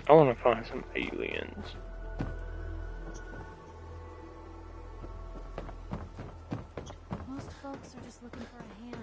I want to find some aliens. Most folks are just looking for a hand.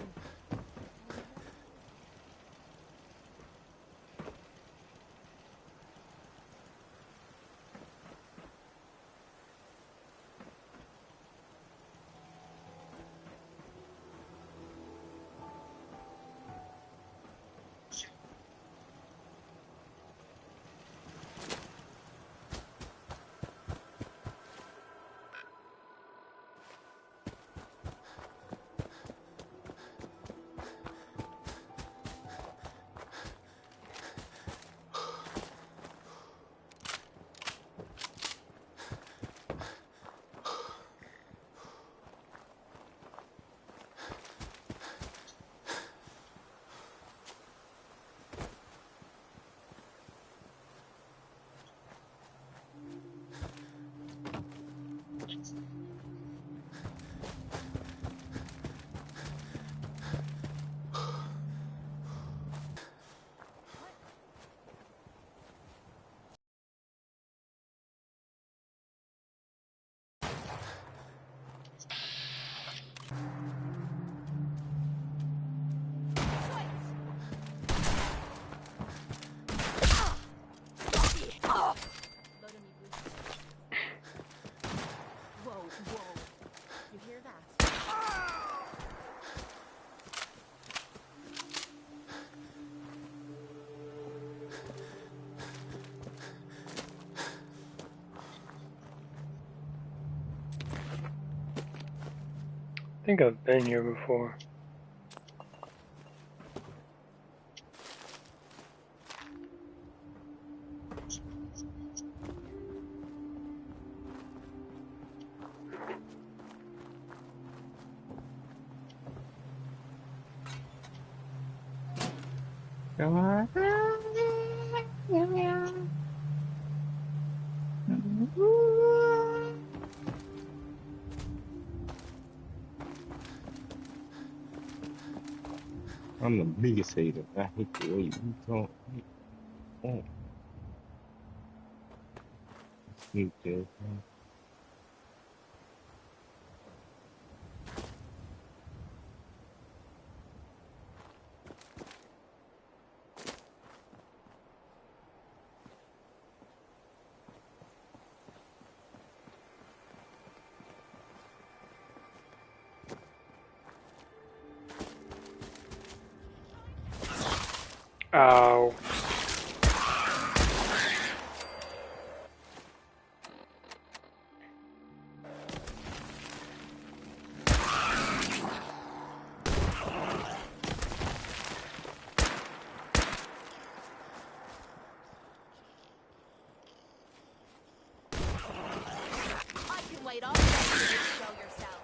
I think I've been here before. I'm the biggest hater. I hate the way you talk. Oh, you good. Ow. I can wait all day for you to show yourself.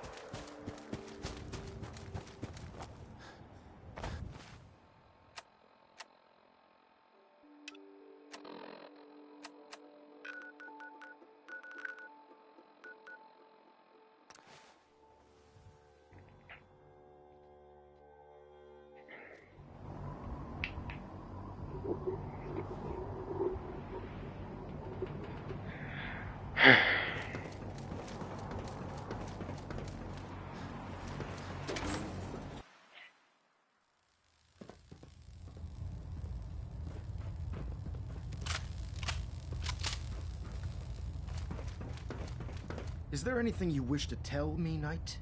Is there anything you wish to tell me, Knight?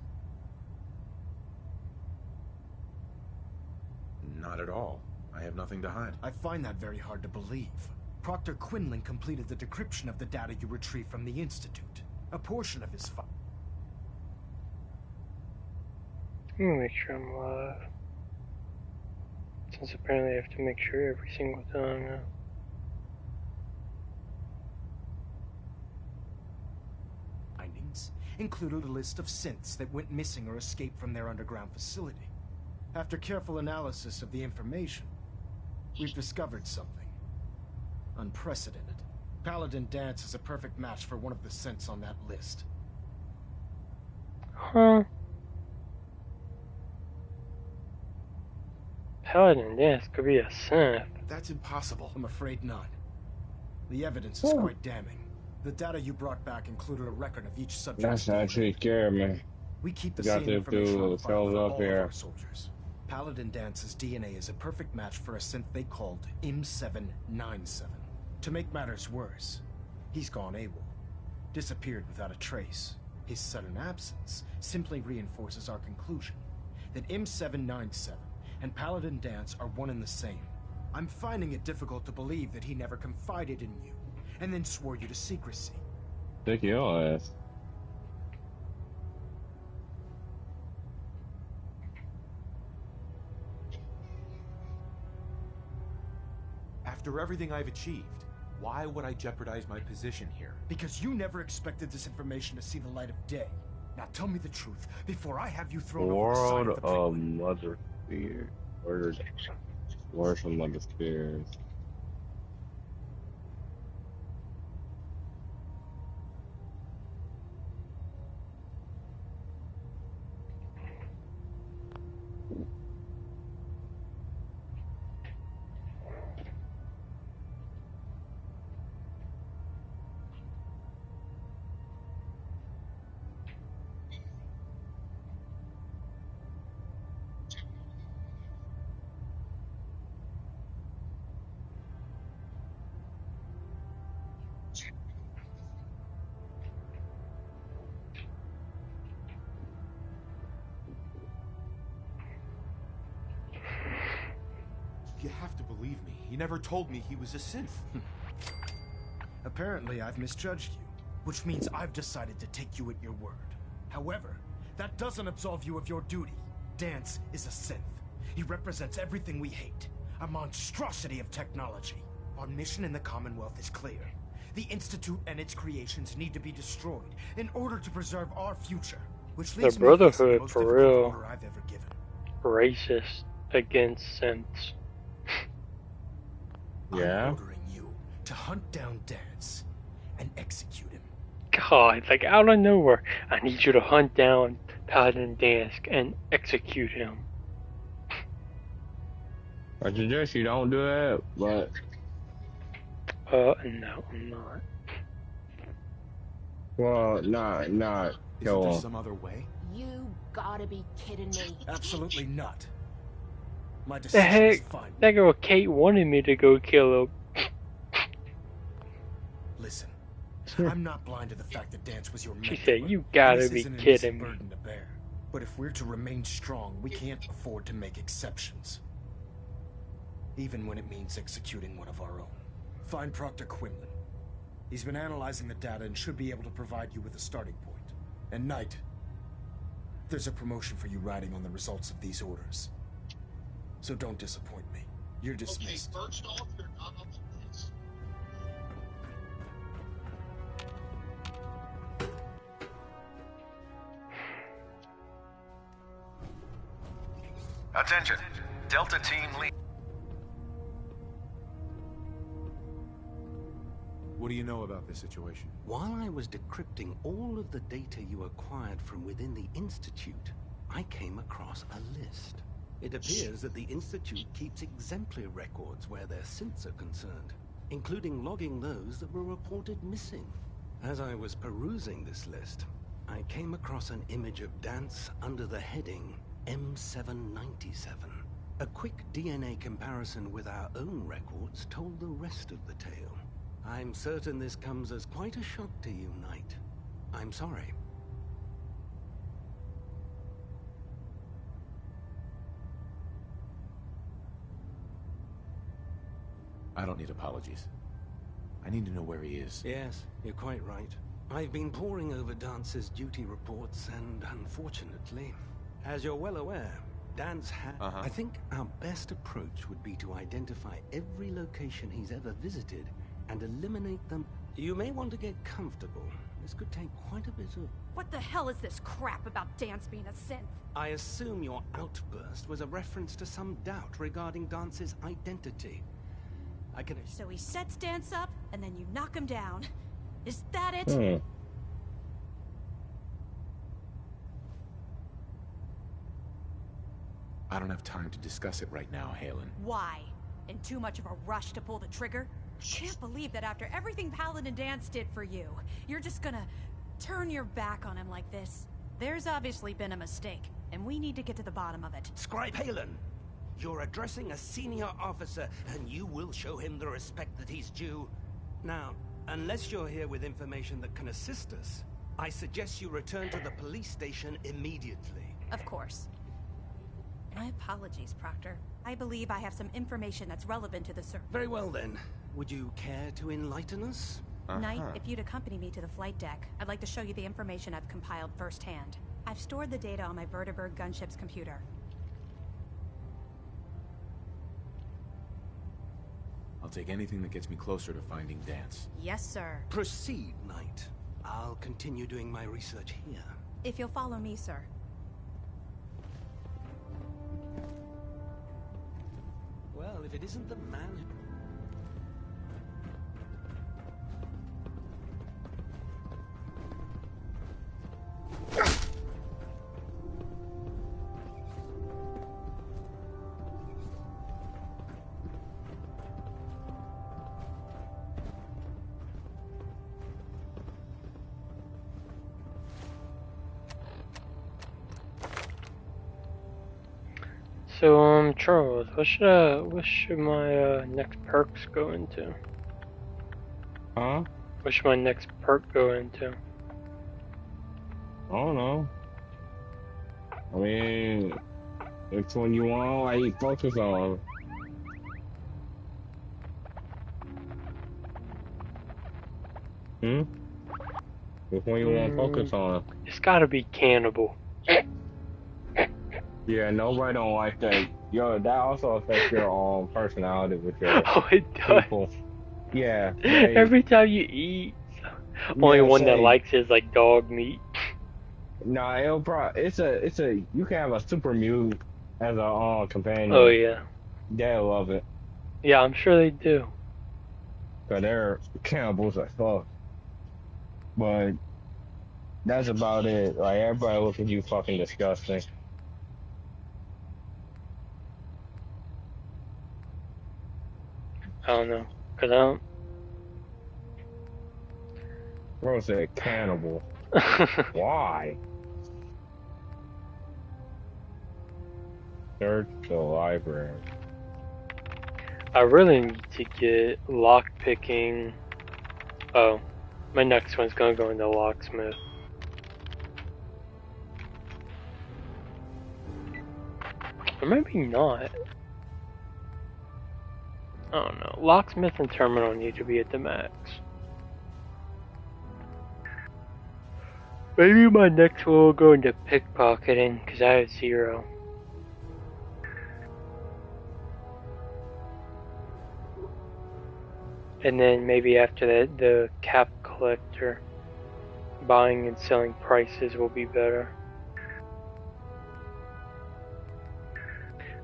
Not at all. I have nothing to hide. I find that very hard to believe. Proctor Quinlan completed the decryption of the data you retrieved from the Institute. A portion of his file. Let me make sure I'm alive. Since apparently I have to make sure every single time now. Findings included a list of synths that went missing or escaped from their underground facility. After careful analysis of the information, we've discovered something. Unprecedented. Paladin Dance is a perfect match for one of the synths on that list. Huh? Paladin Dance could be a synth. That's impossible. I'm afraid not. The evidence is quite damning. The data you brought back included a record of each subject's That's actually DNA. scary, man. We keep the Got same to information on do file fellas for up all here. of our soldiers. Paladin Dance's DNA is a perfect match for a synth they called M797. To make matters worse, he's gone AWOL. Disappeared without a trace. His sudden absence simply reinforces our conclusion that M797 and Paladin Dance are one and the same. I'm finding it difficult to believe that he never confided in you, and then swore you to secrecy. Take your ass. After everything I've achieved, why would I jeopardize my position here? Because you never expected this information to see the light of day. Now tell me the truth, before I have you thrown over the side World of the of Penguin. Mother Spheres. Word from Mother Spheres. You have to believe me. He never told me he was a synth. Apparently, I've misjudged you, which means I've decided to take you at your word. However, that doesn't absolve you of your duty. Dance is a synth. He represents everything we hate, a monstrosity of technology. Our mission in the Commonwealth is clear. The Institute and its creations need to be destroyed in order to preserve our future, which leaves me facing the Brotherhood, most for difficult real. order I've ever given. Racist against synths. Yeah. I'm ordering you to hunt down Dance and execute him. God, like out of nowhere, I need you to hunt down Paladin Dance and execute him. I suggest you don't do that, but No, I'm not. well, not Isn't kill there him. some other way? You gotta be kidding me. Absolutely not. My The decision is heck? final. That girl Kate wanted me to go kill him. Listen, I'm not blind to the fact that Dance was your mentor. She said, "You and gotta this be isn't an kidding easy me." burden to bear. But if we're to remain strong, we can't afford to make exceptions. Even when it means executing one of our own. Find Proctor Quinlan. He's been analyzing the data and should be able to provide you with a starting point. And Knight, there's a promotion for you riding on the results of these orders. So don't disappoint me. You're dismissed. Okay, first off, you're not on the list. Attention, Delta Team Lead. What do you know about this situation? While I was decrypting all of the data you acquired from within the Institute, I came across a list. It appears that the Institute keeps exemplary records where their synths are concerned, including logging those that were reported missing. As I was perusing this list, I came across an image of Dance under the heading M797. A quick DNA comparison with our own records told the rest of the tale. I'm certain this comes as quite a shock to you, Knight. I'm sorry. I don't need apologies. I need to know where he is. Yes, you're quite right. I've been poring over Dance's duty reports, and unfortunately, as you're well aware, Dance had... I think our best approach would be to identify every location he's ever visited and eliminate them. You may want to get comfortable. This could take quite a bit of... What the hell is this crap about Dance being a synth? I assume your outburst was a reference to some doubt regarding Dance's identity. I can... So he sets Dance up, and then you knock him down. Is that it? I don't have time to discuss it right now, Halen. Why? In too much of a rush to pull the trigger? Can't believe that after everything Paladin Dance did for you, you're just gonna turn your back on him like this. There's obviously been a mistake, and we need to get to the bottom of it. Scribe Halen, you're addressing a senior officer, and you will show him the respect that he's due. Now, unless you're here with information that can assist us, I suggest you return to the police station immediately. Of course. My apologies, Proctor. I believe I have some information that's relevant to the search. Very well then. Would you care to enlighten us? Knight, if you'd accompany me to the flight deck, I'd like to show you the information I've compiled firsthand. I've stored the data on my Vertibird gunship's computer. I'll take anything that gets me closer to finding Dance. Yes, sir. Proceed, Knight. I'll continue doing my research here. If you'll follow me, sir. Well, if it isn't the man who... So, Charles, what should my next perks go into? Huh? What should my next perk go into? I don't know. I mean, which one you want? Why you focus on? Which one you want to focus on? It's gotta be cannibal. Yeah, nobody don't like that. Yo, that also affects your personality with your Oh, it does. people. Yeah. Every time you eat, only one that same. likes it is like dog meat. Nah, it's a you can have a super mute as a companion. Oh yeah. They'll love it. Yeah, I'm sure they do. Cause they're cannibals as fuck. But that's about it. Like everybody looks at you fucking disgusting. I don't know, cause I don't. Bro said cannibal. Why? Search the library. I really need to get lockpicking. Oh, my next one's gonna go into locksmith. Or maybe not. I don't know. Locksmith and terminal need to be at the max. Maybe my next one will go into pickpocketing, because I have 0. And then maybe after that, the cap collector. Buying and selling prices will be better.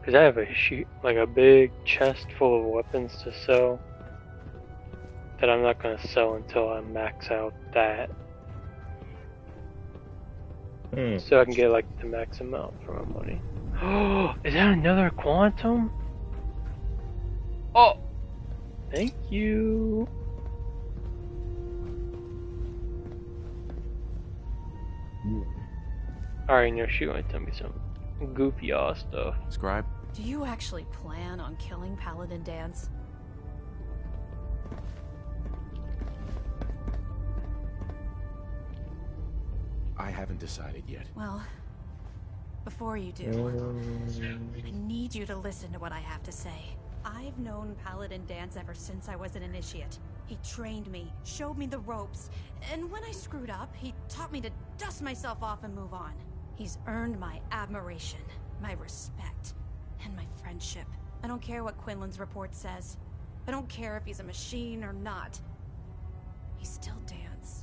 Because I have a big chest full of weapons to sell that I'm not going to sell until I max out that. So I can get like the max amount for my money. Oh, is that another quantum? Oh, thank you. Alright, no, she gonna tell me some goofy ass stuff. Scribe? Do you actually plan on killing Paladin Dance? I haven't decided yet. Well, before you do, I need you to listen to what I have to say. I've known Paladin Dance ever since I was an initiate. He trained me, showed me the ropes, and when I screwed up, he taught me to dust myself off and move on. He's earned my admiration, my respect, and my friendship. I don't care what Quinlan's report says. I don't care if he's a machine or not. He's still Dance.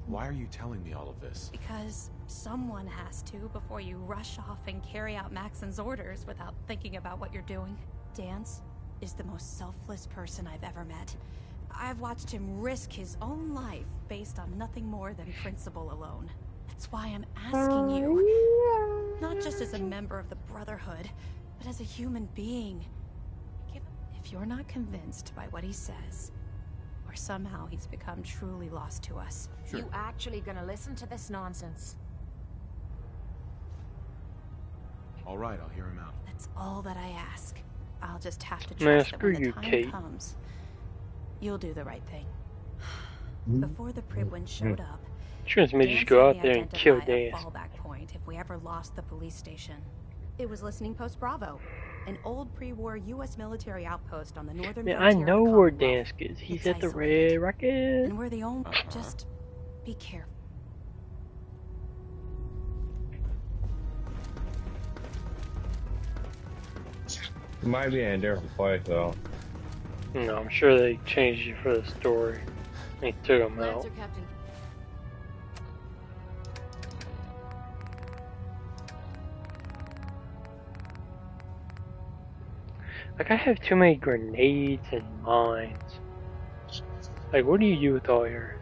Why are you telling me all of this? Because someone has to before you rush off and carry out Maxon's orders without thinking about what you're doing. Dance is the most selfless person I've ever met. I've watched him risk his own life based on nothing more than principle alone. That's why I'm asking you. Not just as a member of the Brotherhood, but as a human being. If you're not convinced by what he says, or somehow he's become truly lost to us. Sure. You actually gonna listen to this nonsense? All right, I'll hear him out. That's all that I ask. I'll just have to Man, trust that screw when the you, time Kate. comes, you'll do the right thing. Before the Pribwin showed up, She wants me to Dan just go said out there he and kill identified a Dance. fallback point if we ever lost the police station. It was Listening Post Bravo, an old pre-war U.S. military outpost on the northern Man, I frontier of know the where Commonwealth. Dance is. He's It's at the isolated. Red Rocket. And we're the only... Just be careful. Might be in a different place though. No, I'm sure they changed it for the story. They took him out. Lancer Captain. Like, I have too many grenades and mines. Like, what do you do with all yours?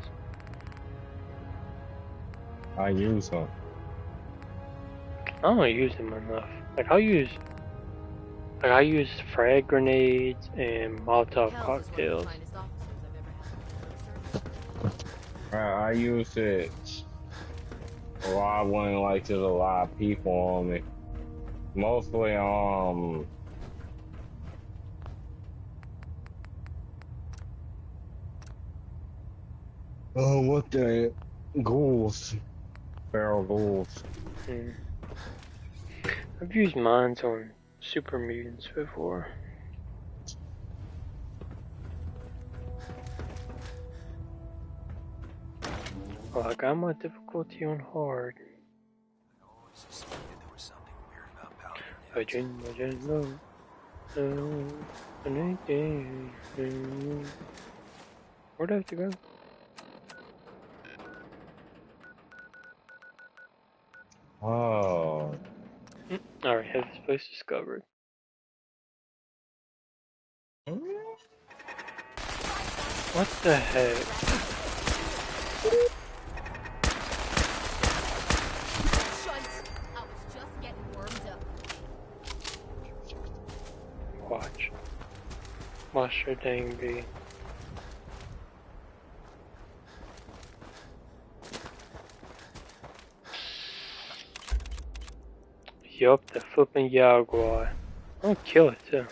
I use them. I don't use them enough. Like, I use frag grenades and Molotov cocktails. I use it a lot when like there's a lot of people on me. Mostly oh, what the ghouls, feral ghouls. I've used mines on super mutants before. Well, I got my difficulty on hard. I didn't know. Where'd I have to go? Oh. Alright, have this place discovered. What the heck? I was just getting warmed up. Watch. Watch your dang be. Yup, the flipping Jaguar. I'll kill it too.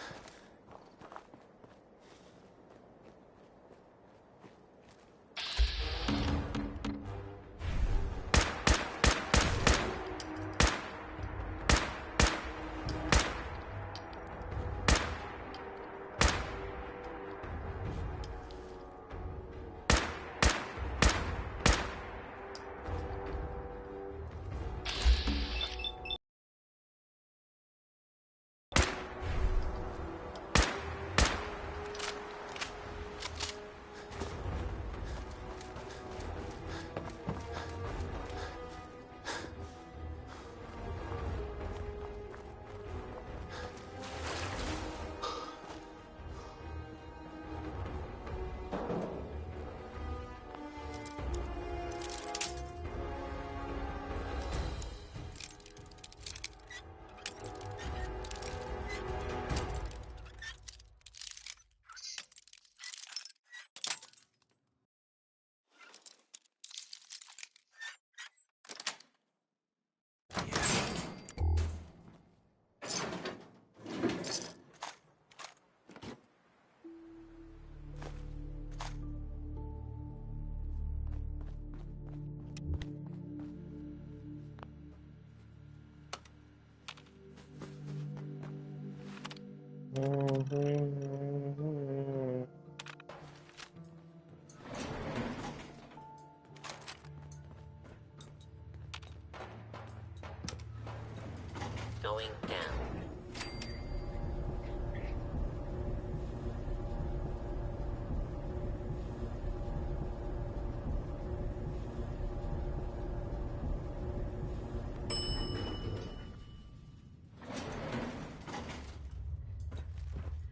Going down.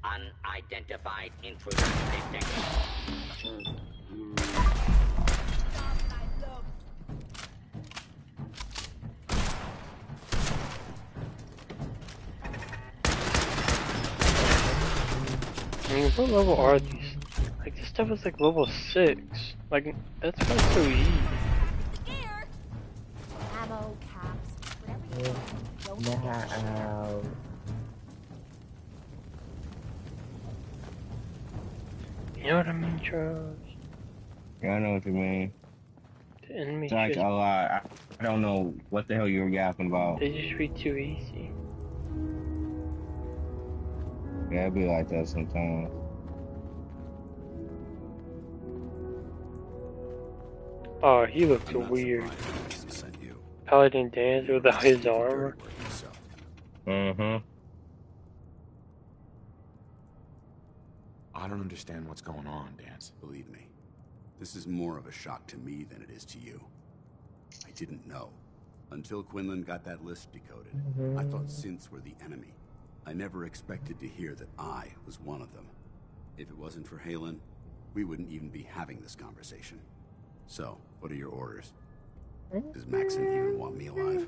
Unidentified intruder detected. I mean, what level are these? Like, this stuff is like level 6. Like, that's why it's so easy. Here. Ammo, caps, whatever you want. Don't forget. Now. You know what I mean, Charles? Yeah, I know what you mean. The enemies It's like just, a lot. I don't know what the hell you were yapping about. they just be too easy. Yeah, it be like that sometimes. Oh, he looks I'm not weird. surprised Mason sent you. Paladin dance You without must his do the dirty armor. work yourself. Mm-hmm. I don't understand what's going on, Dance. Believe me, this is more of a shock to me than it is to you. I didn't know. Until Quinlan got that list decoded, I thought synths were the enemy. I never expected to hear that I was one of them. If it wasn't for Halen, we wouldn't even be having this conversation. So, what are your orders? Does Maxon even want me alive?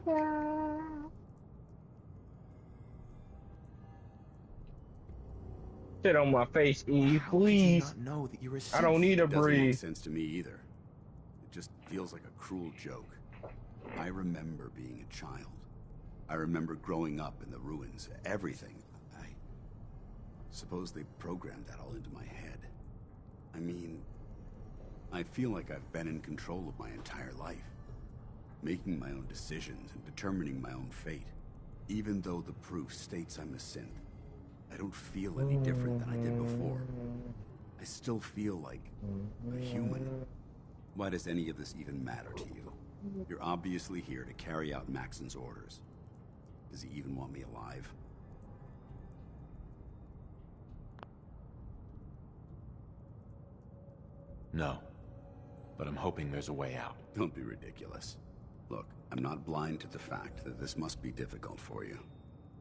Sit on my face, Eve, How could you please. not know that you're a I don't need to It doesn't make breathe. sense to me either. It just feels like a cruel joke. I remember being a child. I remember growing up in the ruins. Everything. I suppose they programmed that all into my head. I mean, I feel like I've been in control of my entire life. Making my own decisions and determining my own fate. Even though the proof states I'm a synth, I don't feel any different than I did before. I still feel like a human. Why does any of this even matter to you? You're obviously here to carry out Maxon's orders. Does he even want me alive? No. But I'm hoping there's a way out. Don't be ridiculous. Look, I'm not blind to the fact that this must be difficult for you.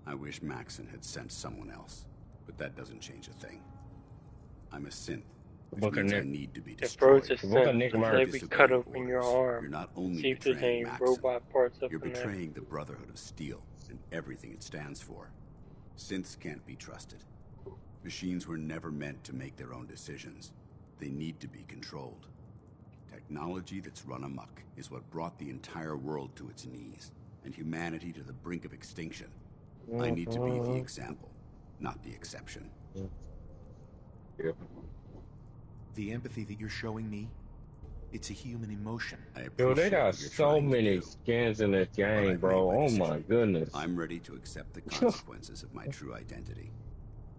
I wish Maxon had sent someone else, but that doesn't change a thing. I'm a synth, which means I need to be If destroyed. Bro's a Book of scent, Nick it's Murray. like we cut open your arm. You're not only See if there's betraying any Maxon, robot parts up you're in there. betraying the Brotherhood of Steel and everything it stands for. Synths can't be trusted. Machines were never meant to make their own decisions. They need to be controlled. Technology that's run amok is what brought the entire world to its knees, and humanity to the brink of extinction. I need to be the example, not the exception. The empathy that you're showing me, it's a human emotion. Yo, they got what you're so trying to many do, skins in this but game, I've bro. made my Oh my decision. goodness. I'm ready to accept the consequences of my true identity.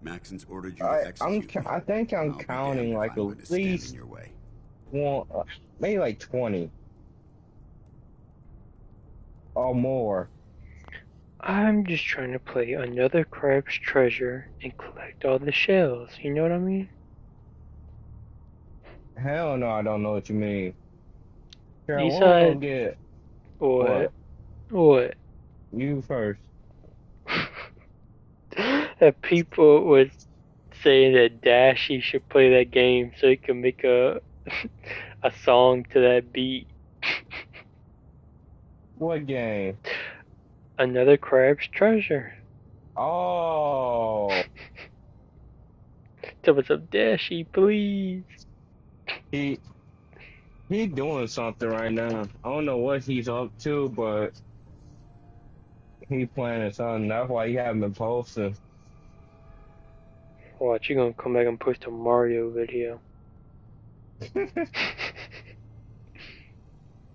Maxon's ordered you to execute me. I think I'm I'll be counting damned if like I'm going to at stand in least your way. one, maybe like 20 or more. I'm just trying to play another Crab's Treasure and collect all the shells. You know what I mean? Hell no, I don't know what you mean. Carol, You what we gonna said get? what? What? You first. That people would say that Dashy should play that game so he can make a a song to that beat. What game? Another Crab's Treasure. Oh, Tell us up, Dashy, please. he doing something right now. I don't know what he's up to, but he planning something. That's why he haven't been posting. Watch, you gonna come back and post a Mario video.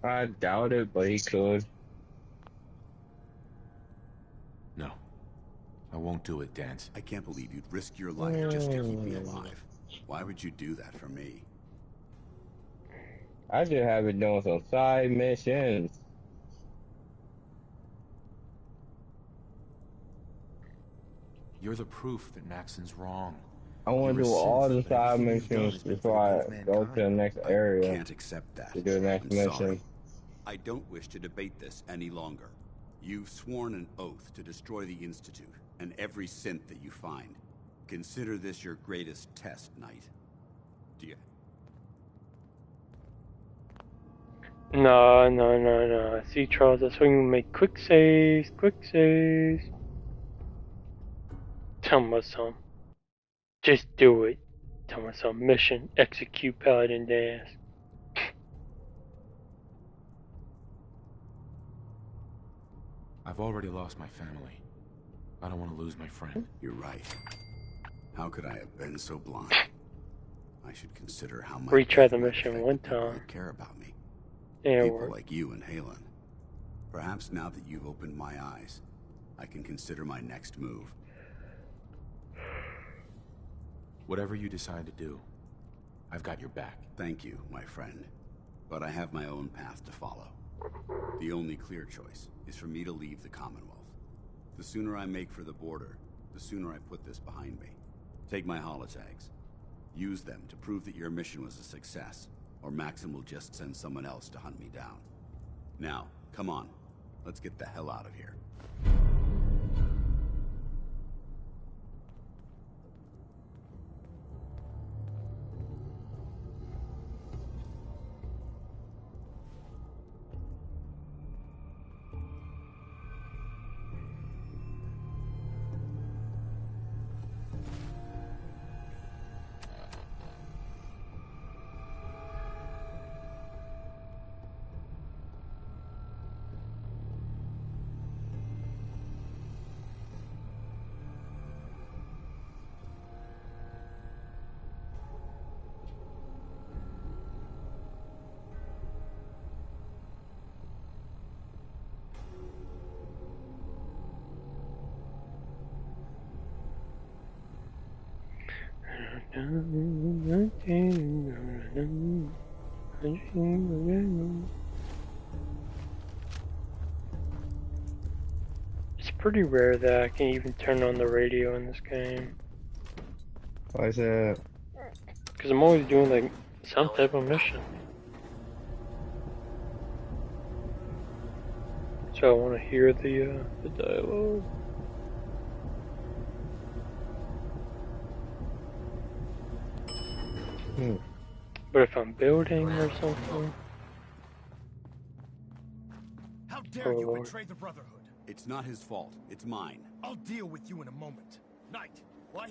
I doubt it, but he could. No. I won't do it, Dance. I can't believe you'd risk your life just to keep me alive. Why would you do that for me? I just have been doing some side missions. You're the proof that Maxon's wrong. I want to You're do a all synth, the but side everything you've done missions has been for before the I good of go to the mankind. next I area can't accept that. to do the next I'm mission. sorry. I don't wish to debate this any longer. You've sworn an oath to destroy the Institute and every synth that you find. Consider this your greatest test, Knight. Do you? No. See, Charles, that's when you make quick saves. Tell me some. Just do it. Tell myself mission, execute Paladin Dance. I've already lost my family. I don't want to lose my friend. You're right. How could I have been so blind? I should consider how much Retry the mission one time. Care about me. Yeah, People like you and Halen. Perhaps now that you've opened my eyes, I can consider my next move. Whatever you decide to do, I've got your back. Thank you, my friend. But I have my own path to follow. The only clear choice is for me to leave the Commonwealth. The sooner I make for the border, the sooner I put this behind me. Take my holotags. Use them to prove that your mission was a success, or Maxim will just send someone else to hunt me down. Now, come on. Let's get the hell out of here. It's pretty rare that I can even turn on the radio in this game. Why is that? Because I'm always doing like some type of mission. So I want to hear the dialogue. But if I'm building or something... How dare you betray the Brotherhood? It's not his fault. It's mine. I'll deal with you in a moment. Knight, why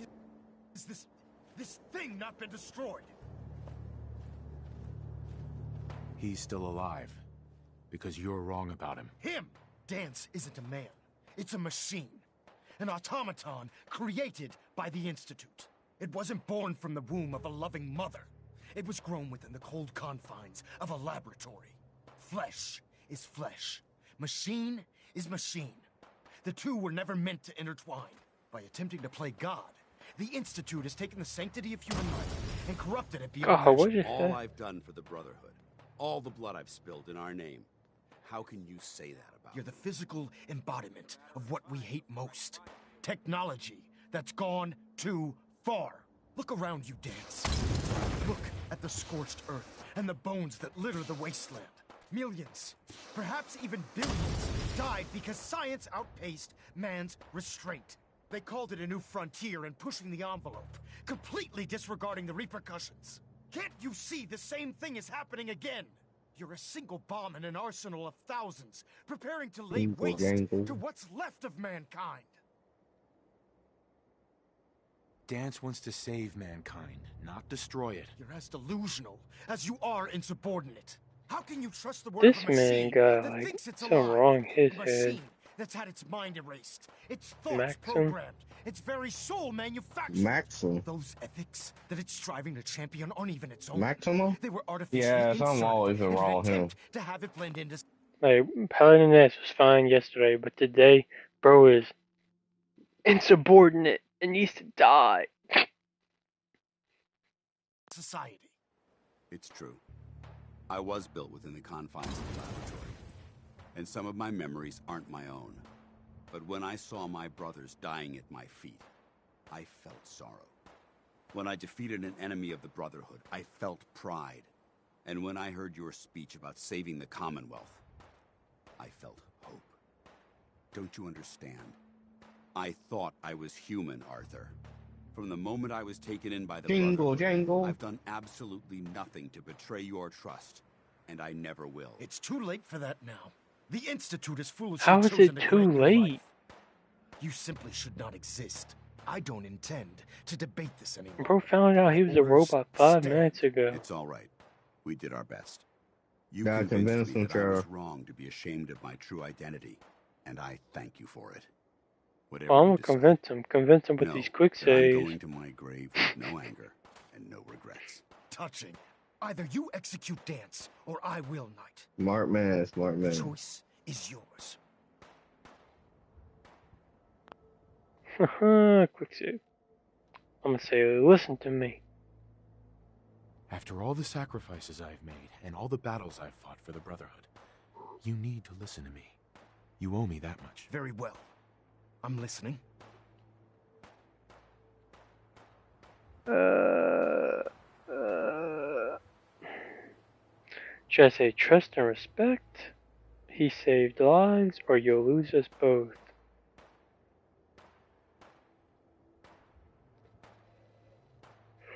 has this thing not been destroyed? He's still alive. Because you're wrong about him. Him! Dance isn't a man. It's a machine. An automaton created by the Institute. It wasn't born from the womb of a loving mother. It was grown within the cold confines of a laboratory. Flesh is flesh. Machine is machine. The two were never meant to intertwine. By attempting to play God, the Institute has taken the sanctity of human life and corrupted it beyond measure. All I've done for the Brotherhood, all the blood I've spilled in our name, how can you say that about You're the physical embodiment of what we hate most. Technology that's gone too far. Look around you, Dance. Look at the scorched earth and the bones that litter the wasteland. Millions, perhaps even billions, died because science outpaced man's restraint. They called it a new frontier and pushing the envelope, completely disregarding the repercussions. Can't you see the same thing is happening again? You're a single bomb in an arsenal of thousands, preparing to lay waste to what's left of mankind. Dance wants to save mankind, not destroy it. You're as delusional as you are insubordinate. How can you trust the word This of a machine man got that like thinks it's something alive? wrong in his A head. machine that's had its mind erased, its thoughts Maxim? programmed, its very soul manufactured. Maxim. Those ethics that it's striving to champion aren't even its own. Maximo? They were artificially Yeah, inserted something always been in an wrong with him. attempt to have it blend into Like, Paladin Dance was fine yesterday, but today, bro is insubordinate and needs to die. society. It's true. I was built within the confines of the laboratory, and some of my memories aren't my own. But when I saw my brothers dying at my feet, I felt sorrow. When I defeated an enemy of the Brotherhood, I felt pride. And when I heard your speech about saving the Commonwealth, I felt hope. Don't you understand? I thought I was human, Arthur. From the moment I was taken in by the Brotherhood, I've done absolutely nothing to betray your trust, and I never will. It's too late for that now. The Institute is foolishly How is chosen it to too grant you late? life. You simply should not exist. I don't intend to debate this anymore. Bro found out he was a Orders robot 5 stand. minutes ago. It's all right. We did our best. You Gotta convinced convince me him, that I was Charles. wrong to be ashamed of my true identity, and I thank you for it. Whatever Well, I'm you gonna decide. convince him with Know these quick that I'm saves. going to my grave with no anger and no regrets. Touching. Either you execute Dance, or I will, Knight. Smart man, smart The man. choice is yours. Quick save. I'm gonna say, listen to me. After all the sacrifices I've made and all the battles I've fought for the Brotherhood, you need to listen to me. You owe me that much. Very well. I'm listening. Should I say trust and respect? He saved lives, or you'll lose us both.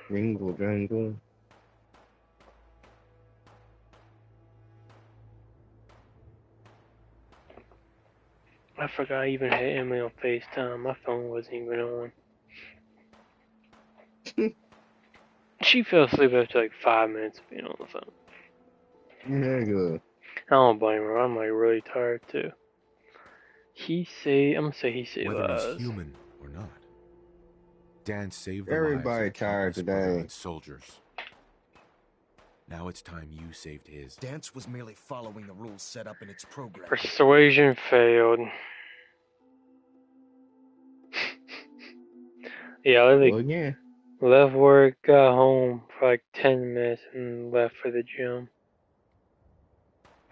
Jingle jangle. I forgot I even had Emily on FaceTime. My phone wasn't even on. She fell asleep after like 5 minutes of being on the phone. Yeah, good. I don't blame her. I'm like really tired too. I'm gonna say he saved Whether lives. he's human or not, Dan saved the Everybody lives of tired countless today. Brotherhood soldiers. Now it's time you saved his. Dance was merely following the rules set up in its program. Persuasion failed. Yeah, I Well, literally again. left work, got home for like 10 minutes, and left for the gym.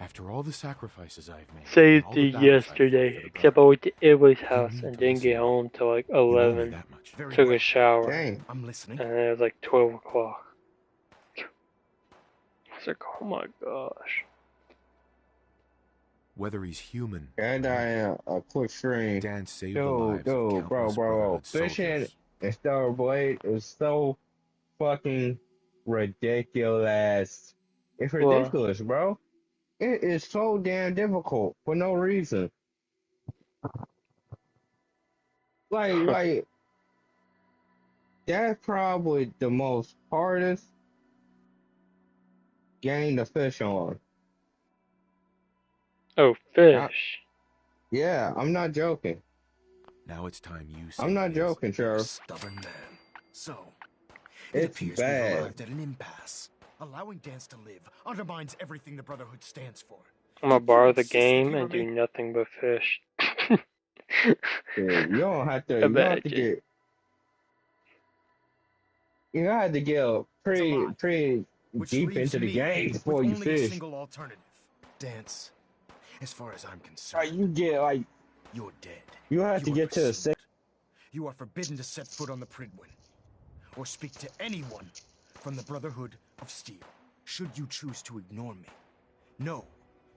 After all the sacrifices I've made, and Saved all it the battles I've fought yesterday, for the except I Brotherhood, went to Italy's you house need and to didn't listen get to me. home till like You owe me 11. that much. Very Took well. a shower, Dang. I'm listening. and it was like 12 o'clock. I was like, oh my gosh. Whether he's human And or I not, a quick stream. Dan saved the Yo, lives of bro, countless bro. Brotherhood Fishing soldiers. and Star Blade is so fucking ridiculous. It's Well, ridiculous, bro. It is so damn difficult for no reason. Like that's probably the most hardest game to fish on. oh, fish. Yeah, I'm not joking. Now it's time you saved I'm not his. joking, You're a Charles. stubborn man. So, it It's appears bad. we've arrived at an impasse. Allowing Dance to live undermines everything the Brotherhood stands for. I'm gonna Yet you borrow the insist that game you and do remain- nothing but fish. Yeah, you don't have to. You don't have to Imagine. get. You have to get pretty which deep leaves into the me game with before you only a fish. single alternative. Dance, as far as I'm Like concerned, you get like you're dead. you have to You are get to the presumed. You are forbidden to set foot on the Pridwin, or speak to anyone from the Brotherhood of Steel. Should you choose to ignore me, know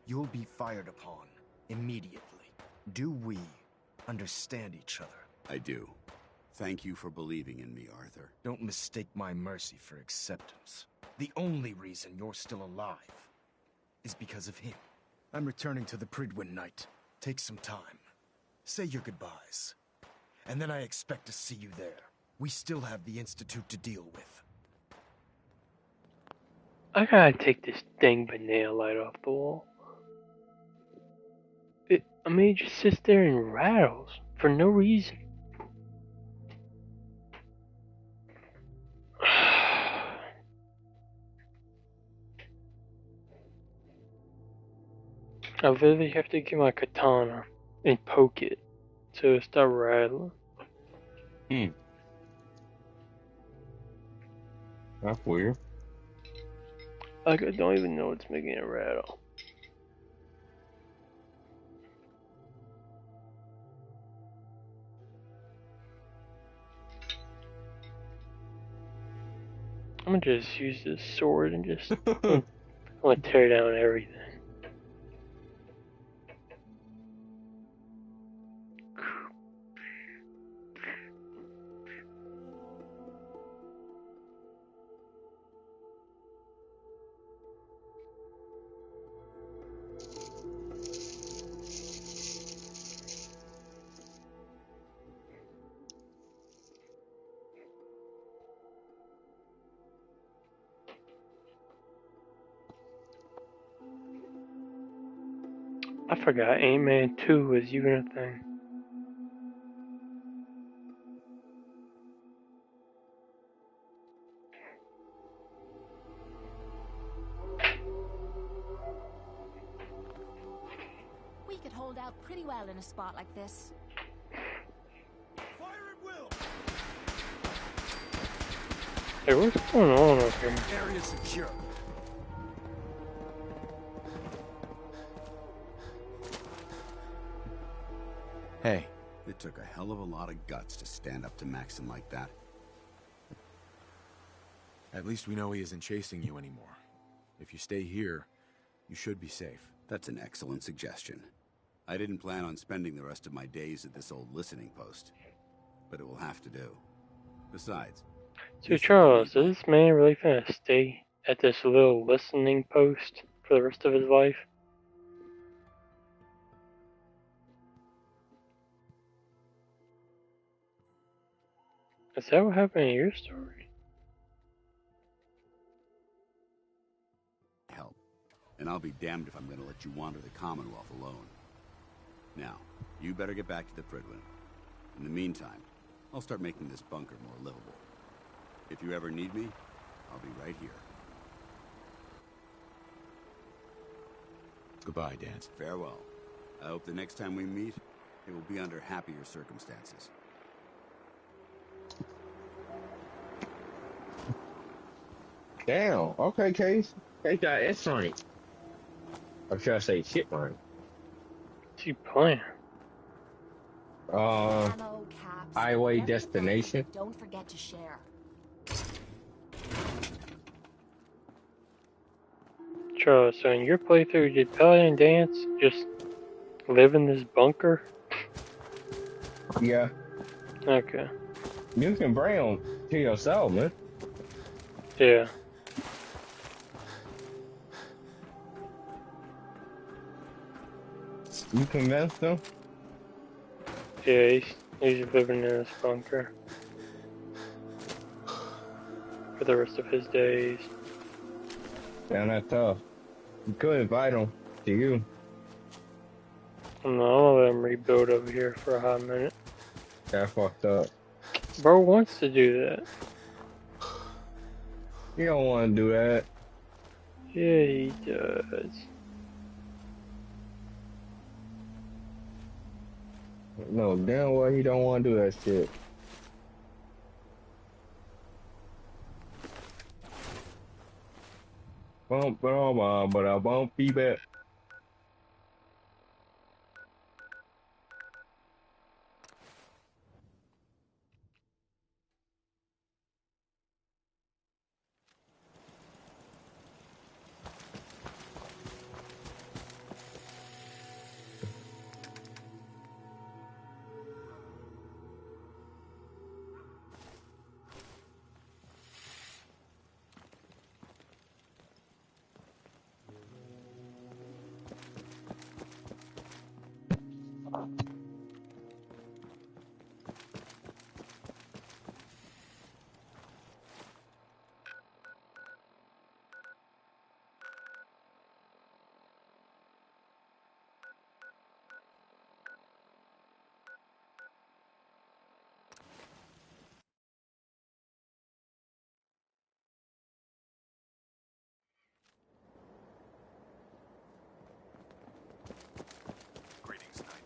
you'll be fired upon immediately. Do we understand each other? I do. Thank you for believing in me, Arthur. Don't mistake my mercy for acceptance. The only reason you're still alive is because of him. I'm returning to the Pridwin Knight. Take some time. Say your goodbyes. And then I expect to see you there. We still have the Institute to deal with. I gotta take this dang banana light off the wall. It just sits there and rattles for no reason. I literally have to get my katana and poke it so it stop rattling. That's weird. Like I don't even know what's making it rattle. I'm gonna just use this sword and just I'm gonna tear down everything. I forgot Ant-Man 2 was even a thing. We could hold out pretty well in a spot like this. Fire at will. Hey, what's going on up here? Area secure. Hey. It took a hell of a lot of guts to stand up to Maxim like that. At least we know he isn't chasing you anymore. If you stay here, you should be safe. That's an excellent suggestion. I didn't plan on spending the rest of my days at this old listening post, but it will have to do. Besides... So Charles, is this man really gonna stay at this little listening post for the rest of his life? Is that what happened in your story? Help. And I'll be damned if I'm gonna let you wander the Commonwealth alone. Now, you better get back to the Prydwen. In the meantime, I'll start making this bunker more livable. If you ever need me, I'll be right here. Goodbye, Dance. Farewell. I hope the next time we meet, it will be under happier circumstances. Damn. Okay, Case. Case got S rank. Or should I say shit rank? What's he playing? Ammo, caps, Highway everything. Destination. Don't forget to share. Charles, so in your playthrough, did Paladin Dance just live in this bunker? Yeah. Okay. You can bring them to yourself, man. Yeah. You convinced them? Yeah, he's living in this bunker for the rest of his days. Damn, that's tough. You could invite them to you. I'm gonna let him rebuild over here for a hot minute. That fucked up. Bro wants to do that. You don't want to do that. Yeah, he does. No, damn well he don't want to do that shit. But I won't be back. Greetings, Knight.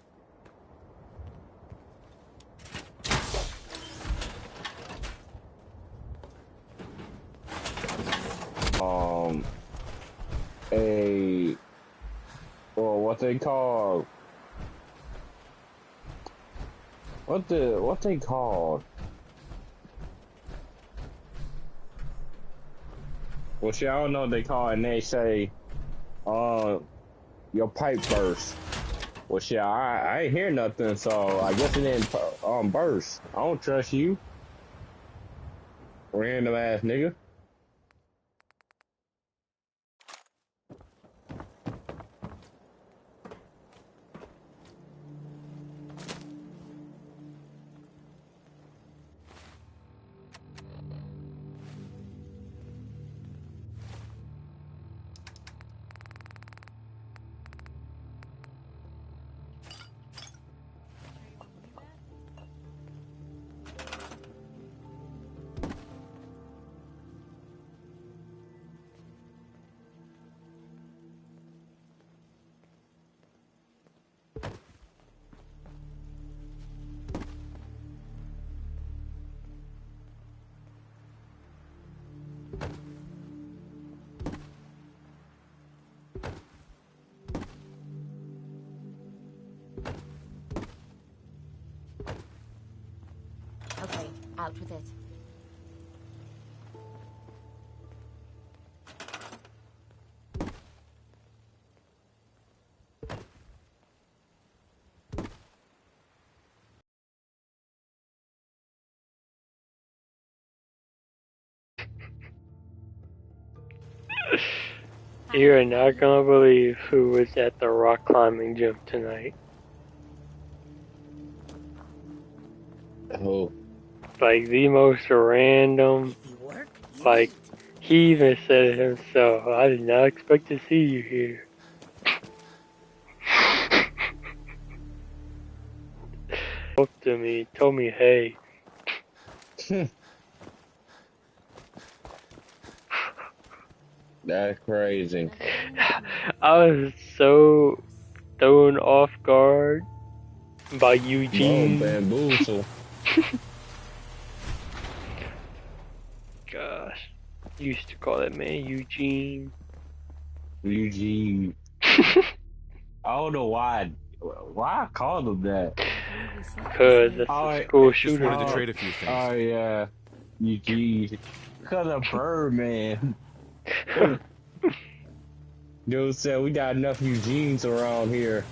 What they call, what they called? Well, shit, I don't know what they call it, and they say, your pipe burst. Well, shit, I ain't hear nothing, so I guess it didn't, burst. I don't trust you. Random ass nigga. Out with it. You're not gonna believe who was at the rock climbing gym tonight. Oh. Like the most random. Like he even said it himself. I did not expect to see you here. Spoke to me, told me, hey. That's crazy. I was so thrown off guard by Eugene. Bro, bamboozle. Gosh, used to call that man Eugene. Eugene. I don't know why. Why I called him that? Cause that's a school shooter. Just wanted to trade a few things. Oh yeah, Eugene. Cause of Birdman. Dude said we got enough Eugenes around here.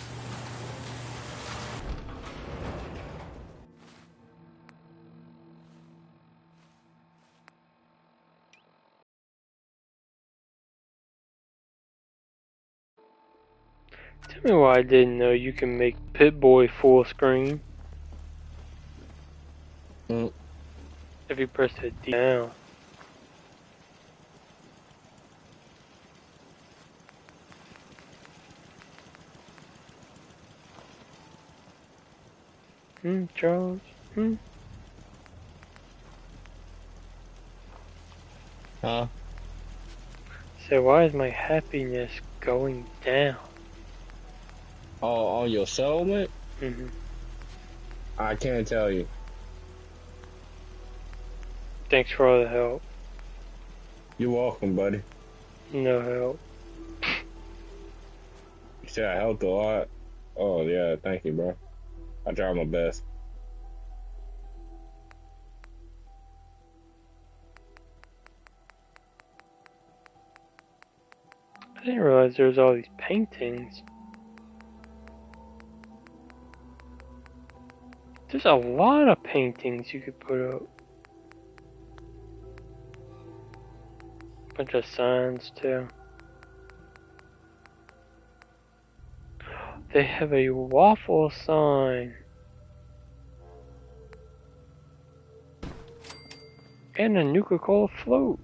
Tell me why I didn't know you can make Pit-Boy full screen. If you press it down. Charles? Huh? So why is my happiness going down? Oh, on your settlement? I can't tell you. Thanks for all the help. You're welcome, buddy. No help. You said I helped a lot. Oh yeah, thank you, bro. I tried my best. I didn't realize there was all these paintings. There's a lot of paintings you could put up. Bunch of signs too. They have a waffle sign. And a Nuka-Cola float.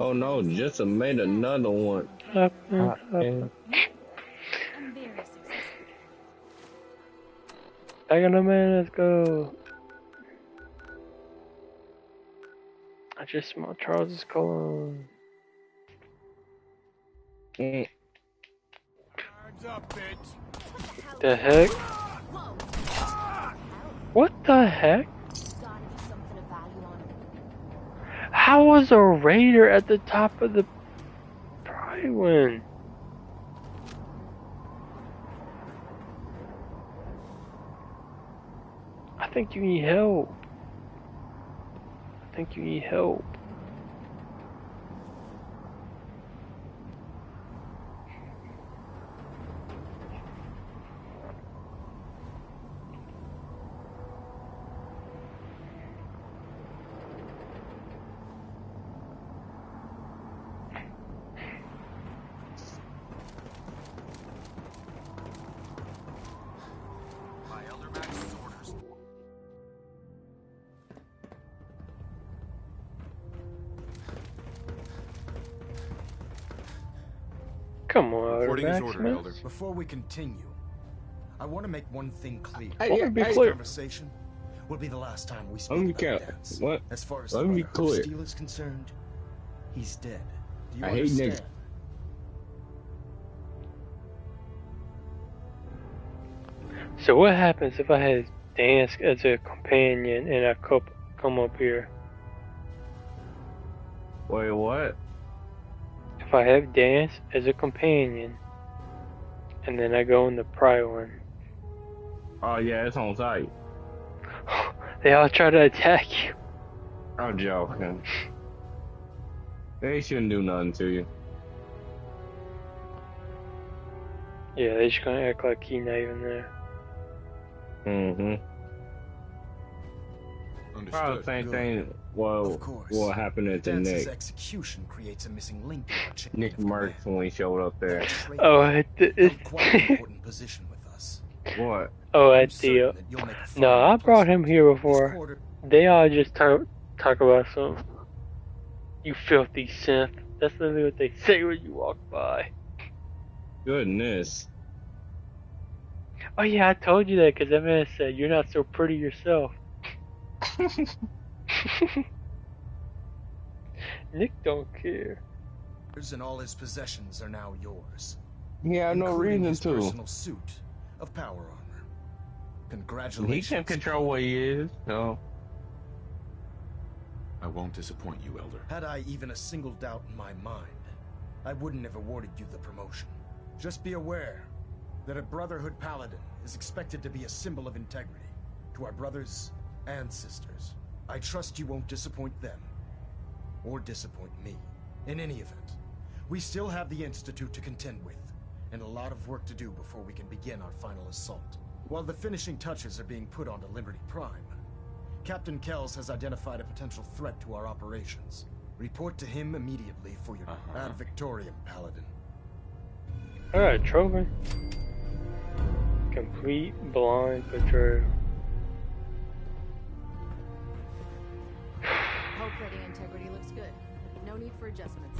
Oh no, just made another one. Up. I'm very successful. Back on the man, let's go. I just smelled Charles's cologne. Hands up, bitch. The heck? What the heck? How was a raider at the top of the Brightwin? I think you need help. I think you need help. Come on, Reporting is Maximus. ordered, Elder. Before we continue, I want to make one thing clear. Be clear. Conversation will be the last time we Let me speak about count. dance. What? As far as Let the me brother clear. Steel is concerned, he's dead. Do you I hate understand? niggas. So what happens if I had Dance as a companion and I come up here? Wait, what? If I have Dance as a companion and then I go in the prior one. Oh yeah, it's on site. They all try to attack you. I'm joking. They shouldn't do nothing to you. Yeah, they just gonna act like he's not even there. Mm-hmm. Probably the Understood. same Good. thing. Well, Of course. what happened at the Dance's Nick? execution creates a missing link in our chain Nick of command. Merckx when he showed up there. That traitor Oh, held quite an important position with us. What? oh, I'm at the certain that you'll make a fine no, I brought him replacement. here His before. quarter- They all just talk about some. You filthy synth. That's literally what they say when you walk by. Goodness. Oh yeah, I told you that because that man said you're not so pretty yourself. Nick don't care. And all his possessions are now yours. He had no including reason his to. personal suit of power armor. He Congratulations. can control what he is. So I won't disappoint you, Elder. Had I even a single doubt in my mind, I wouldn't have awarded you the promotion. Just be aware that a Brotherhood Paladin is expected to be a symbol of integrity to our brothers and sisters. I trust you won't disappoint them or disappoint me. In any event, we still have the Institute to contend with and a lot of work to do before we can begin our final assault. While the finishing touches are being put onto Liberty Prime, Captain Kells has identified a potential threat to our operations. Report to him immediately for your ad victoriam, Paladin. Alright, trophy. Complete blind patrol. Hull-plating integrity looks good. No need for adjustments.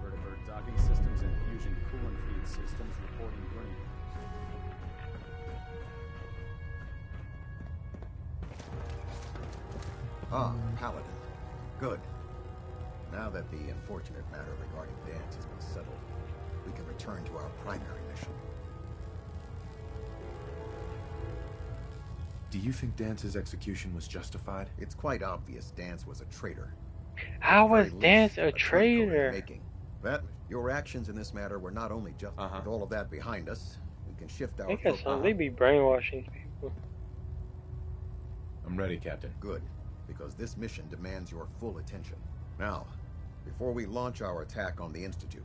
Vertibird docking systems and fusion coolant feed systems reporting green. Ah, Paladin. Good. Now that the unfortunate matter regarding Dance has been settled, we can return to our primary mission. Do you think Dance's execution was justified? It's quite obvious Dance was a traitor. How was Very least, Dance a turncoat in traitor? making. That your actions in this matter were not only just with all of that behind us, we can shift our I guess focus. they be brainwashing people. I'm ready, Captain. Good, because this mission demands your full attention. Now, before we launch our attack on the Institute,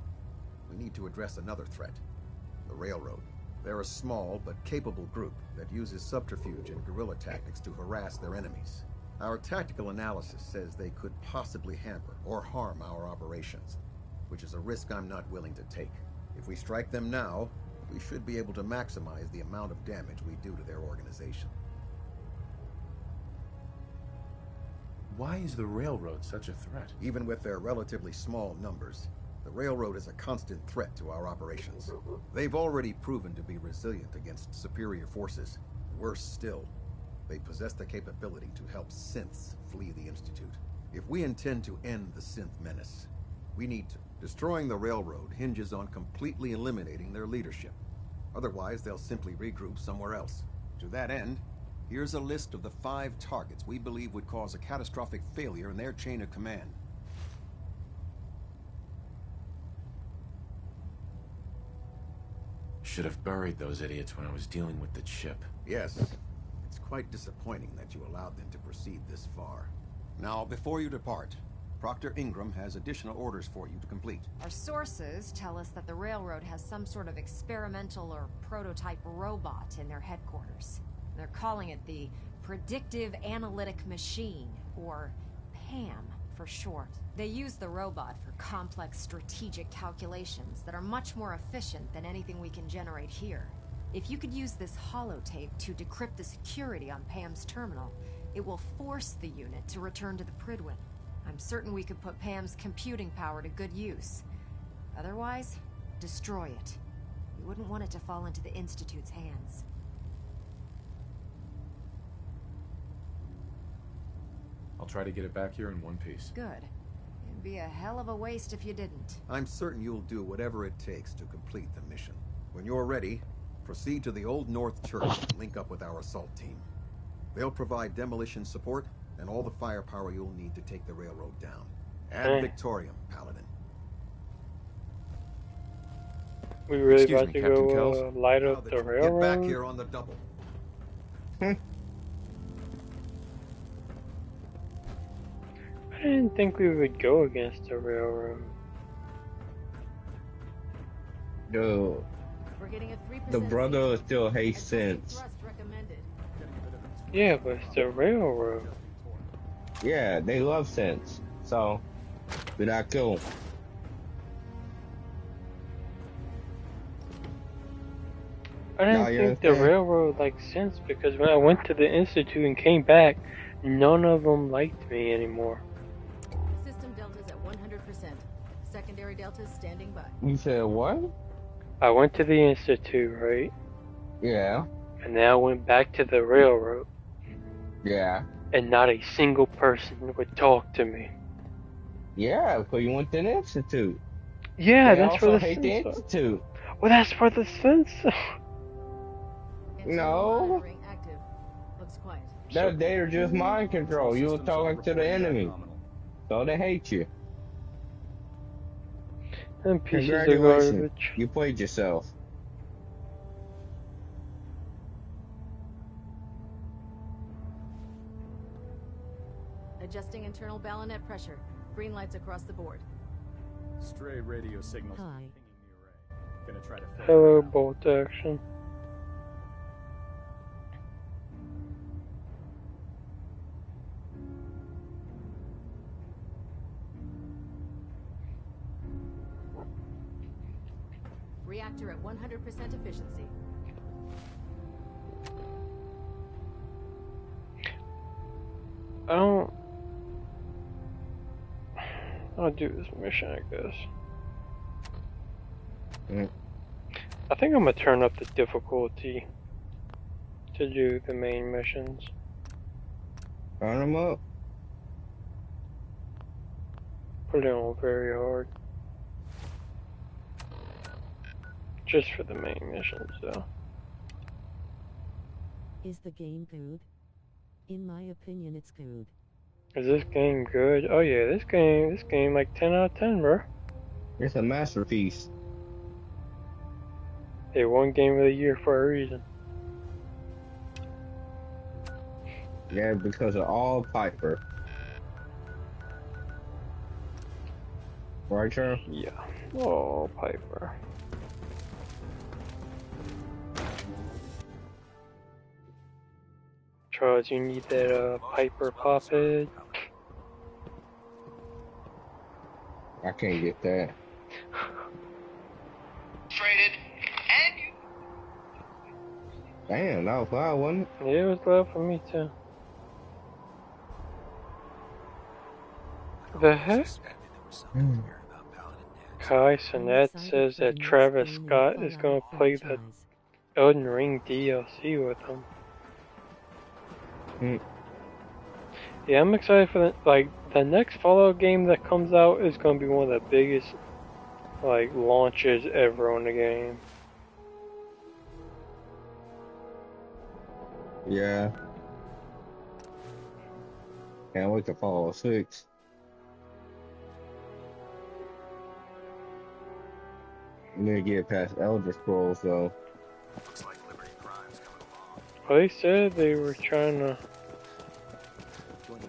we need to address another threat, the Railroad. They're a small but capable group that uses subterfuge and guerrilla tactics to harass their enemies. Our tactical analysis says they could possibly hamper or harm our operations, which is a risk I'm not willing to take. If we strike them now, we should be able to maximize the amount of damage we do to their organization. Why is the Railroad such a threat? Even with their relatively small numbers, the Railroad is a constant threat to our operations. They've already proven to be resilient against superior forces. Worse still, they possess the capability to help synths flee the Institute. If we intend to end the synth menace, we need to. Destroying the Railroad hinges on completely eliminating their leadership. Otherwise, they'll simply regroup somewhere else. To that end, here's a list of the 5 targets we believe would cause a catastrophic failure in their chain of command. Should have buried those idiots when I was dealing with the chip. Yes, it's quite disappointing that you allowed them to proceed this far. Now, before you depart, Proctor Ingram has additional orders for you to complete. Our sources tell us that the Railroad has some sort of experimental or prototype robot in their headquarters. They're calling it the Predictive Analytic Machine, or PAM for short. They use the robot for complex strategic calculations that are much more efficient than anything we can generate here. If you could use this holotape to decrypt the security on PAM's terminal, it will force the unit to return to the Pridwin. I'm certain we could put PAM's computing power to good use. Otherwise, destroy it. We wouldn't want it to fall into the Institute's hands. I'll try to get it back here in one piece. Good. be a hell of a waste if you didn't. I'm certain you'll do whatever it takes to complete the mission. When you're ready, proceed to the Old North Church and link up with our assault team. They'll provide demolition support and all the firepower you'll need to take the railroad down. Ad Victoriam, Paladin. We really Excuse about me, to Captain go Kells? light Now up that the you railroad? Get back here on the double. I didn't think we would go against the railroad. Dude, We're getting a 3% the brother signal. still hates Adjusting sense. thrust recommended. Yeah, but it's the railroad. Yeah, they love sense. So, did I kill him? I didn't think the railroad liked sense because when I went to the institute and came back, none of them liked me anymore. System deltas at 100%. Secondary deltas standing by. You said what? I went to the institute, right? Yeah. And then I went back to the railroad. Yeah. And not a single person would talk to me. Yeah, because you went to the institute. Yeah, they that's also for the hate the sense. institute. Well, that's for the sense. No. Active. Looks quiet. They're just mind control. You were talking to the enemy. So they hate you. And pieces of Congratulations. garbage. You played yourself. Adjusting internal bayonet pressure. Green lights across the board. Stray radio signals. Hi. Pinging the array. Gonna try to filter Hello, it out. bolt action. Reactor at 100% efficiency. I'll do this mission, I guess. Mm. I think I'm gonna turn up the difficulty to do the main missions. Turn them up. Put it on very hard. Just for the main missions, though. Is the game good? In my opinion, it's good. Is this game good? Oh yeah, this game like 10 out of 10, bro. It's a masterpiece. They won Game of the Year for a reason. Yeah, because of all Piper. Right, Charles? Yeah. Oh, Piper. Charles, you need that Piper pop head. I can't get that. Traded, and you. Damn, that was loud, wasn't it? Yeah, it was loud for me too. The heck? Kai Sinet says that Travis Scott is going to play the Elden Ring DLC with him. Yeah, I'm excited for the next Fallout game that comes out is going to be one of the biggest launches ever on the game. Yeah. Can't wait to Fallout 6. I'm gonna get past Elder Scrolls though. Looks like Liberty Prime's coming along. Well, they said they were trying to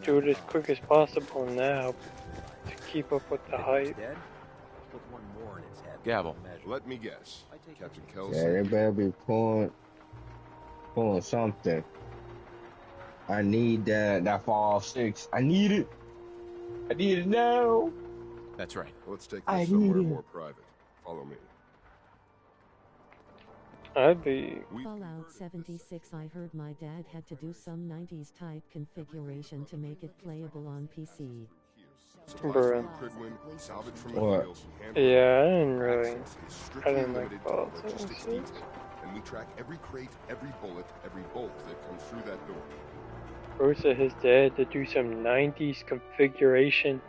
do it as quick as possible now to keep up with the hype. Gavel. Let me guess. Captain Kells. Yeah, they better be pulling something. I need that Fallout 6. I need it. I need it now. That's right. Let's take this somewhere more private. Follow me. I'd be... Fallout 76. I heard my dad had to do some 90s type configuration to make it playable on PC. Bruh. What? Yeah, I didn't like Fallout 76. And we track every crate, every bullet, every bolt that comes through that door. Bro said his dad to do some 90s configuration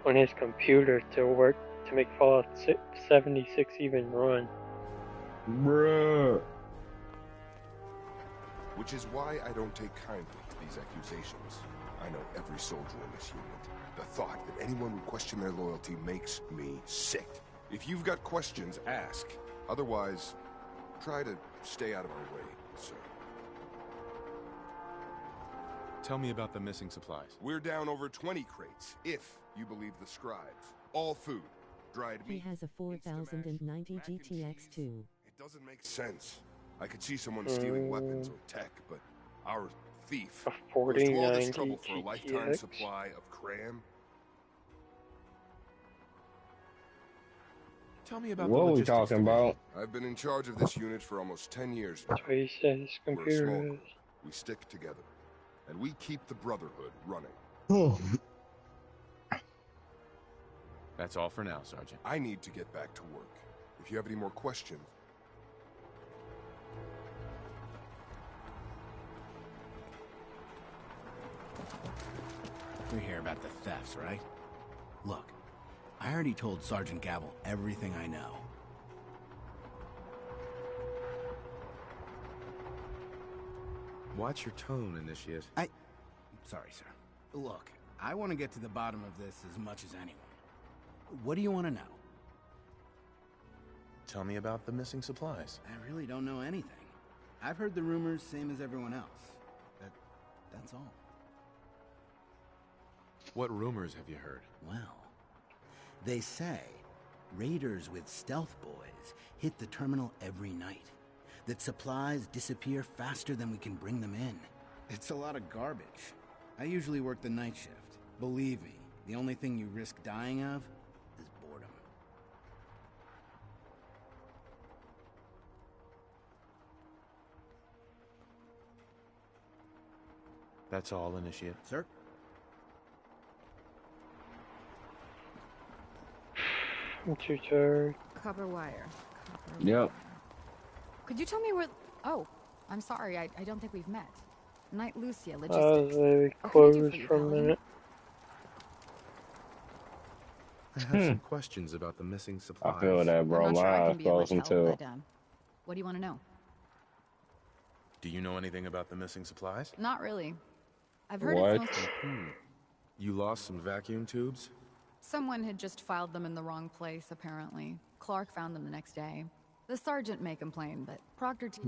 on his computer to work to make Fallout 76 even run. Bruh. Which is why I don't take kindly to these accusations. I know every soldier in this unit. The thought that anyone would question their loyalty makes me sick. If you've got questions, ask. Otherwise, try to stay out of our way, sir. Tell me about the missing supplies. We're down over 20 crates, if you believe the scribes. All food, dried meat. He has a 4090 GTX too. It doesn't make sense. I could see someone stealing weapons or tech, but our thief A goes to all this 4090 trouble for a lifetime GTX? supply of cram. Tell me about What the are we logistics. talking about? I've been in charge of this unit for almost 10 years now. That's what he said his We're a computer small is. group. We stick together. And we keep the Brotherhood running. That's all for now, Sergeant. I need to get back to work. If you have any more questions... We're here about the thefts, right? Look, I already told Sergeant Gavel everything I know. Watch your tone, Initiate. Sorry, sir. Look, I want to get to the bottom of this as much as anyone. What do you want to know? Tell me about the missing supplies. I really don't know anything. I've heard the rumors, same as everyone else. That's all. What rumors have you heard? Well, they say raiders with stealth boys hit the terminal every night. That supplies disappear faster than we can bring them in. It's a lot of garbage. I usually work the night shift. Believe me, the only thing you risk dying of is boredom. That's all, Initiate. Sir? I'm too tired. Copper wire. Yep. Could you tell me where... Oh, I'm sorry. I don't think we've met. Knight Lucia, They logistics. closed for a minute. I have some questions about the missing supplies. I feel that, bro. I'm not My sure I eyes can be of much closing help, too. but, what do you want to know? Do you know anything about the missing supplies? Not really. I've heard What? it's mostly... You lost some vacuum tubes? Someone had just filed them in the wrong place, apparently. Clark found them the next day. The sergeant may complain, but Proctor T...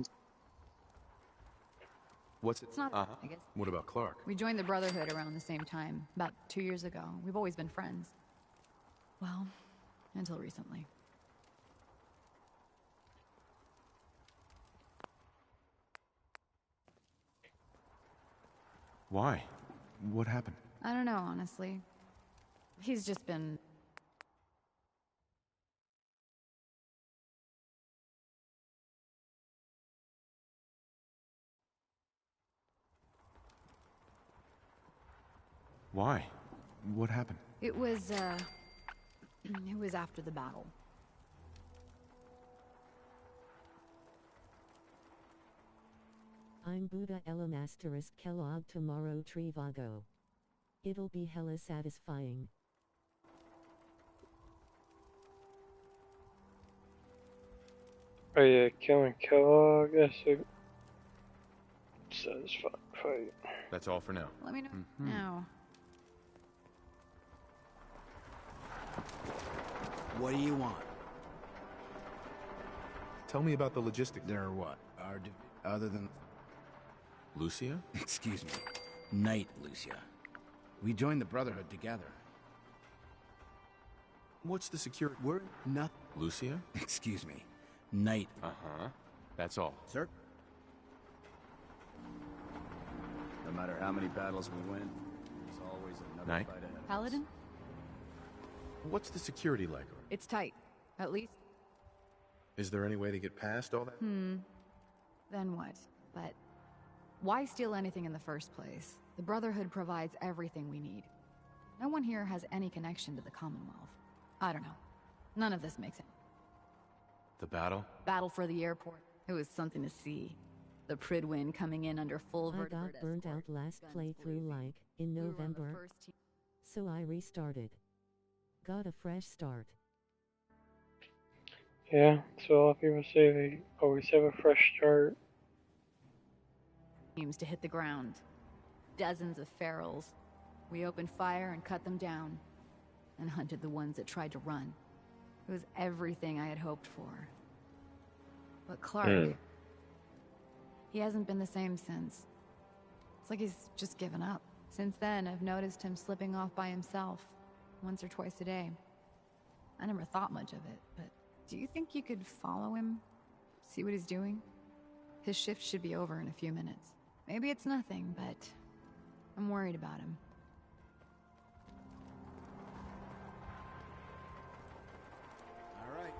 What's it? It's not, I guess. What about Clark? We joined the Brotherhood around the same time, about 2 years ago. We've always been friends. Well, until recently. Why? What happened? I don't know, honestly. He's just been... Why? What happened? It was after the battle. I'm Buddha Ellen asterisk Kellogg tomorrow Trivago. It'll be hella satisfying. Oh yeah, killing Kellogg, that's a satisfying fight. That's all for now. Let me know now. What do you want? Tell me about the logistics. There are what? Other than... Lucia? Excuse me. Knight Lucia. We joined the Brotherhood together. What's the security? We're not... Lucia? Excuse me. Knight. Uh-huh. That's all. Sir? No matter how many battles we win, there's always another Knight? fight ahead of us. Paladin? What's the security like? It's tight. At least. Is there any way to get past all that? Then what? But why steal anything in the first place? The Brotherhood provides everything we need. No one here has any connection to the Commonwealth. I don't know. None of this makes sense. The battle? Battle for the airport. It was something to see. The Pridwin coming in under full I vertical got burnt out last playthrough like in November. So I restarted. got a fresh start. Yeah, so a lot of people say they always have a fresh start. Seems to hit the ground. Dozens of ferals. We opened fire and cut them down, and hunted the ones that tried to run. It was everything I had hoped for. But Clark, he hasn't been the same since. It's like he's just given up. Since then, I've noticed him slipping off by himself, once or twice a day. I never thought much of it, but do you think you could follow him? See what he's doing? His shift should be over in a few minutes. Maybe it's nothing, but I'm worried about him. All right,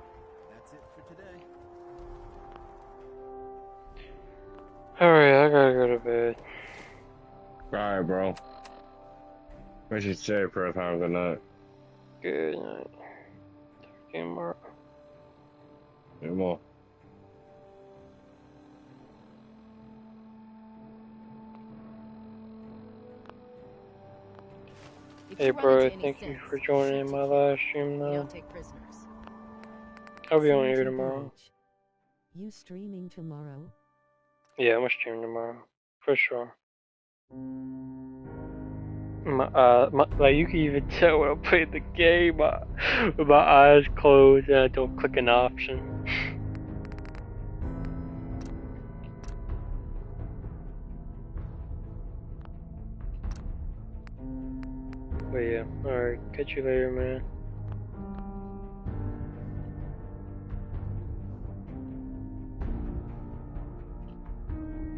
that's it for today. Alright, I gotta go to bed. Alright, bro. What you say for a time? Good night. Good night. Talk to you tomorrow. Good more. Hey bro, thank you for joining my live stream now. I'll be on here tomorrow. You streaming tomorrow? Yeah, I'm gonna stream tomorrow. For sure. Like you can even tell when I play the game, with my eyes closed and I don't click an option. But yeah, alright, catch you later, man.